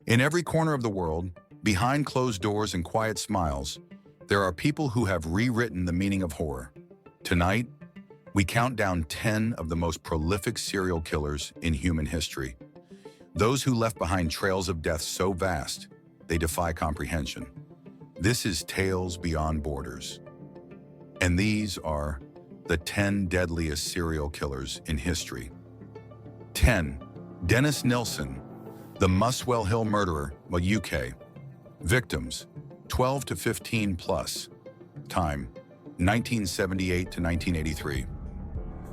In every corner of the world, behind closed doors and quiet smiles, there are people who have rewritten the meaning of horror. Tonight, we count down 10 of the most prolific serial killers in human history. Those who left behind trails of death so vast, they defy comprehension. This is Tales Beyond Borders. And these are the 10 deadliest serial killers in history. 10. Dennis Nilsen, the Muswell Hill murderer, UK. Victims, 12 to 15 plus. Time, 1978 to 1983.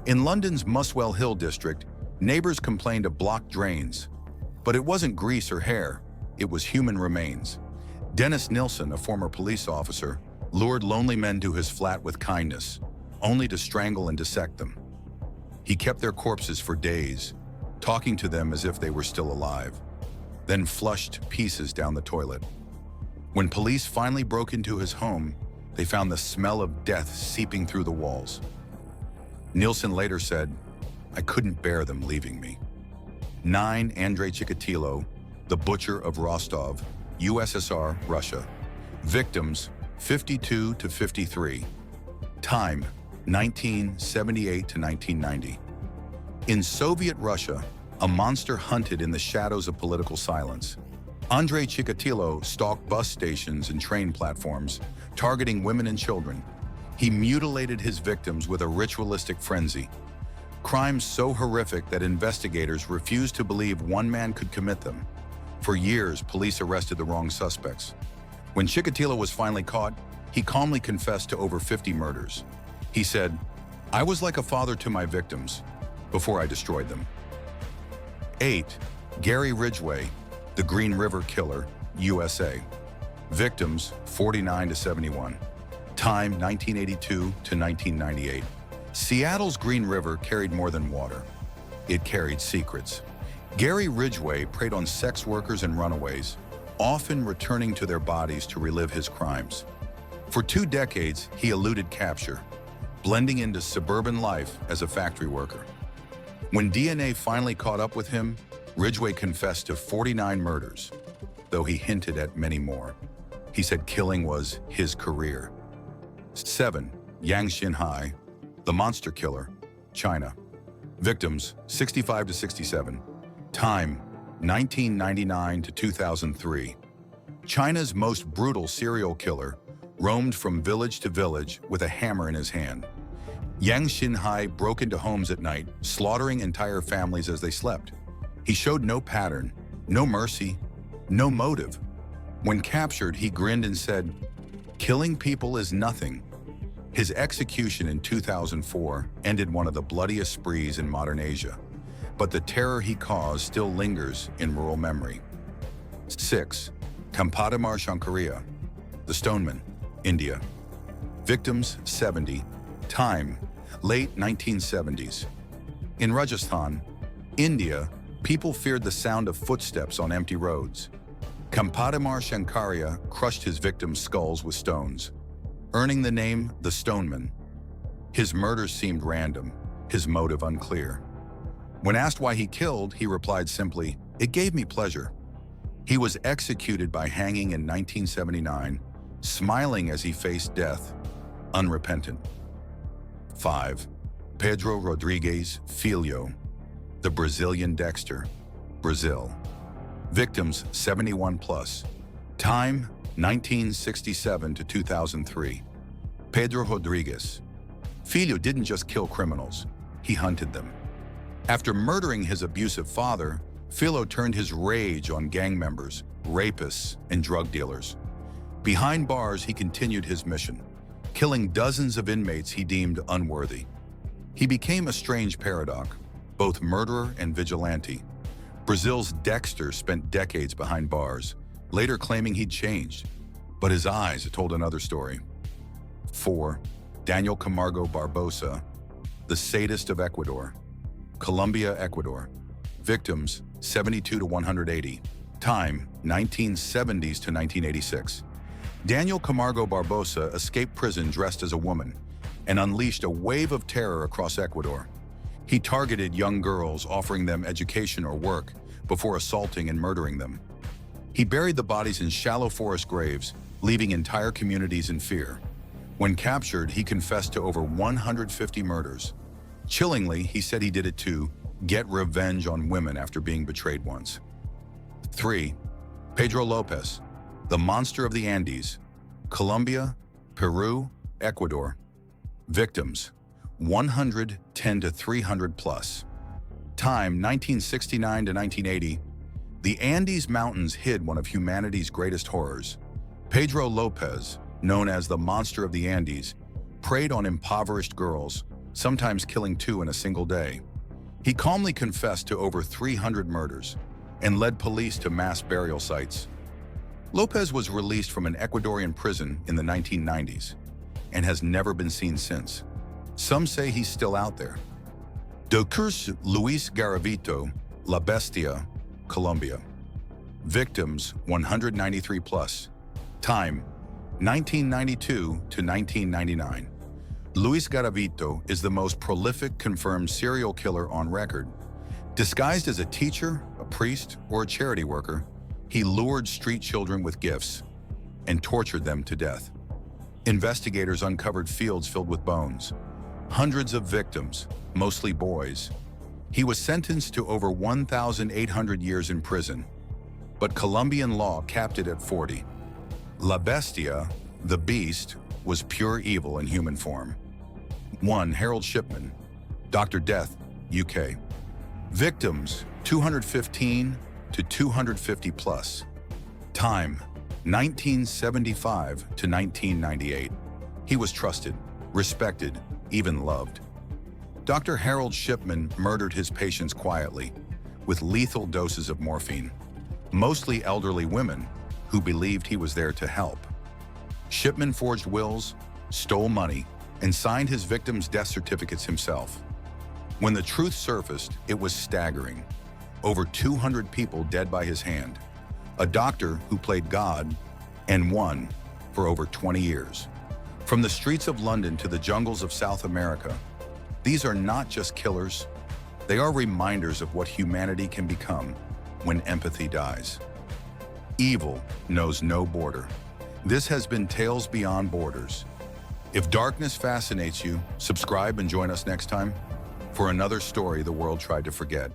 In London's Muswell Hill district, neighbors complained of blocked drains. But it wasn't grease or hair, it was human remains. Dennis Nilsen, a former police officer, lured lonely men to his flat with kindness, only to strangle and dissect them. He kept their corpses for days, talking to them as if they were still alive, then flushed pieces down the toilet. When police finally broke into his home, they found the smell of death seeping through the walls. Nilsen later said, "I couldn't bear them leaving me." 9. Andrei Chikatilo, the butcher of Rostov, USSR, Russia. Victims, 52 to 53. Time, 1978 to 1990. In Soviet Russia, a monster hunted in the shadows of political silence. Andrei Chikatilo stalked bus stations and train platforms, targeting women and children. He mutilated his victims with a ritualistic frenzy. Crimes so horrific that investigators refused to believe one man could commit them. For years, police arrested the wrong suspects. When Chikatilo was finally caught, he calmly confessed to over 50 murders. He said, "I was like a father to my victims before I destroyed them." 8. Gary Ridgway, the Green River Killer, USA. Victims, 49 to 71. Time, 1982 to 1998. Seattle's Green River carried more than water. It carried secrets. Gary Ridgway preyed on sex workers and runaways, often returning to their bodies to relive his crimes. For 2 decades, he eluded capture, blending into suburban life as a factory worker. When DNA finally caught up with him, Ridgway confessed to 49 murders, though he hinted at many more. He said killing was his career. 7. Yang Xinhai, the Monster Killer, China. Victims, 65 to 67. Time, 1999 to 2003. China's most brutal serial killer roamed from village to village with a hammer in his hand. Yang Xinhai broke into homes at night, slaughtering entire families as they slept. He showed no pattern, no mercy, no motive. When captured, he grinned and said, "Killing people is nothing." His execution in 2004 ended one of the bloodiest sprees in modern Asia, but the terror he caused still lingers in rural memory. 6. Kampadamar Shankaria, the Stoneman, India. Victims, 70. Time, late 1970s. In Rajasthan, India, people feared the sound of footsteps on empty roads. Kampadamar Shankaria crushed his victims' skulls with stones, earning the name the Stoneman. His murders seemed random, his motive unclear. When asked why he killed, he replied simply, "It gave me pleasure." He was executed by hanging in 1979, smiling as he faced death, unrepentant. 5. Pedro Rodrigues Filho, the Brazilian Dexter, Brazil. Victims, 71 plus. Time, 1967 to 2003. Pedro Rodrigues. Filho didn't just kill criminals, he hunted them. After murdering his abusive father, Filho turned his rage on gang members, rapists, and drug dealers. Behind bars, he continued his mission, killing dozens of inmates he deemed unworthy. He became a strange paradox, both murderer and vigilante. Brazil's Dexter spent decades behind bars, later claiming he'd changed, but his eyes told another story. 4. Daniel Camargo Barbosa, the sadist of Ecuador, Colombia, Ecuador. Victims, 72 to 180. Time, 1970s to 1986. Daniel Camargo Barbosa escaped prison dressed as a woman and unleashed a wave of terror across Ecuador. He targeted young girls, offering them education or work before assaulting and murdering them. He buried the bodies in shallow forest graves, leaving entire communities in fear. When captured, he confessed to over 150 murders. Chillingly, he said he did it to get revenge on women after being betrayed once. 3. Pedro Lopez, the monster of the Andes, Colombia, Peru, Ecuador. Victims, 110 to 300 plus. Time, 1969 to 1980. The Andes Mountains hid one of humanity's greatest horrors. Pedro Lopez, known as the monster of the Andes, preyed on impoverished girls, sometimes killing 2 in a single day. He calmly confessed to over 300 murders and led police to mass burial sites. Lopez was released from an Ecuadorian prison in the 1990s and has never been seen since. Some say he's still out there. Dictators Luis Garavito, La Bestia, Colombia. Victims, 193 plus. Time, 1992 to 1999. Luis Garavito is the most prolific confirmed serial killer on record. Disguised as a teacher, a priest, or a charity worker, he lured street children with gifts and tortured them to death. Investigators uncovered fields filled with bones, hundreds of victims, mostly boys. He was sentenced to over 1,800 years in prison, but Colombian law capped it at 40. La Bestia, the beast, was pure evil in human form. 1. Harold Shipman, Dr. Death, UK. Victims, 215 to 250 plus. Time, 1975 to 1998. He was trusted, respected, even loved. Dr. Harold Shipman murdered his patients quietly, with lethal doses of morphine, mostly elderly women who believed he was there to help. Shipman forged wills, stole money, and signed his victims' death certificates himself. When the truth surfaced, it was staggering. Over 200 people dead by his hand. A doctor who played God and won for over 20 years. From the streets of London to the jungles of South America, these are not just killers. They are reminders of what humanity can become when empathy dies. Evil knows no border. This has been Tales Beyond Borders. If darkness fascinates you, subscribe and join us next time for another story the world tried to forget.